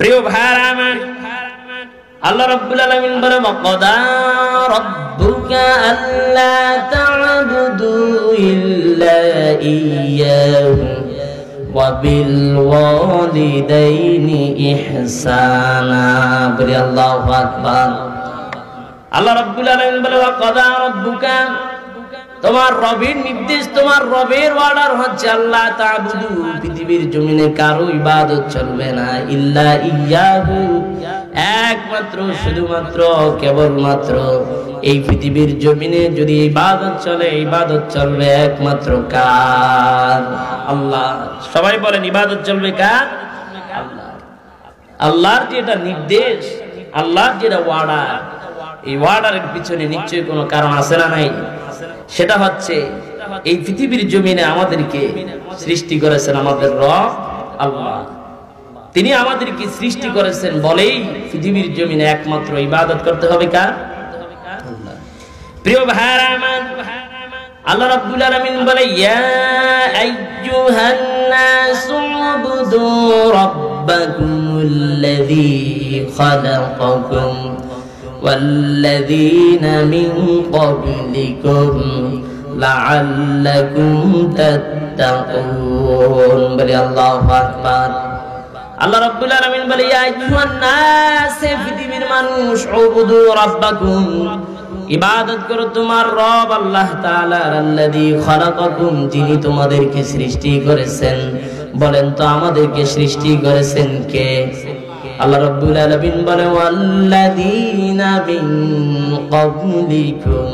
প্রিয় ভাইরা আমার, আল্লাহ রাব্বুল আলামিন বলে ওয়াকাদা রাব্বুকা আল্লা তা'বুদু ইল্লা ইয়্যাহু ওয়া বিল ওয়ালিদাইনি ইহসানা। বলি আল্লাহু আকবার। আল্লাহ রাব্বুল আলামিন বলে ওয়াকাদা রাব্বুকা, তোমার রবের নির্দেশ, তোমার রবের অর্ডার হচ্ছে আল্লাহ তা'বুদু, পৃথিবীর জমিনে কারো ইবাদত চলবে না, ইল্লা ইয়্যাহু, একমাত্র শুধুমাত্র কেবলমাত্র এই পৃথিবীর জমিনে যদি ইবাদত চলে, ইবাদত চলবে একমাত্র কার? আল্লাহ। সবাই বলেন ইবাদত চলবে কার? আল্লাহ। আল্লাহর যেটা নির্দেশ, আল্লাহর যেটা অর্ডার, এই অর্ডারের পিছনে নিশ্চয়ই কোনো কারণ আছে না নাই? সেটা হচ্ছে এই পৃথিবীর জমিনে আমাদেরকে সৃষ্টি করেছেন আমাদের রব আল্লাহ। তিনি আমাদেরকে সৃষ্টি করেছেন বলেই পৃথিবীর জমিনে একমাত্র ইবাদত করতে হবে কার? আল্লাহ। প্রিয় ভাইরা আমার, আল্লাহ রাব্বুল আলামিন বলে ইয়া আইয়ুহান নাসু উবুদু রাব্বাকুমুল্লাযী খালাকাকুম والذين من قبلكم لعلكم تتقون। বলি আল্লাহু আকবার। আল্লাহ রাব্বুল আলামিন বলে ইয়া আইয়ুহান নাস, পৃথিবীর মানুষ, উবুদু রাব্বাকুম, ইবাদত করো তোমার রব আল্লাহ তাআলার, আল্লাযী খালাকাকুম, যিনি তোমাদেরকে সৃষ্টি করেছেন। বলেন তো আমাদেরকে সৃষ্টি করেছেন কে? আল্লাহ রাব্বুল আলামিন বলে ওয়াল্লাযীনা মিন ক্বাবলিকুম,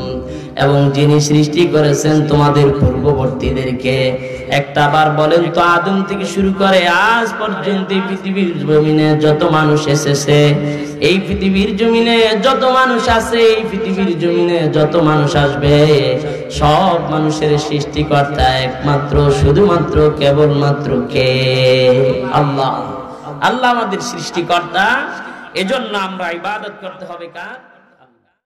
এবং যিনি সৃষ্টি করেছেন তোমাদের পূর্ববর্তীদেরকে। একটা বার বলেন তো আদম থেকে শুরু করে আজ পর্যন্ত এই পৃথিবীর জমিনে যত মানুষ এসেছে, এই পৃথিবীর জমিনে যত মানুষ আছে, এই পৃথিবীর জমিনে যত মানুষ আসবে, সব মানুষের সৃষ্টিকর্তা একমাত্র শুধুমাত্র কেবলমাত্র কে? আল্লাহ। আল্লাহ আমাদের সৃষ্টিকর্তা, এজন্য আমরা ইবাদত করতে হবে কার?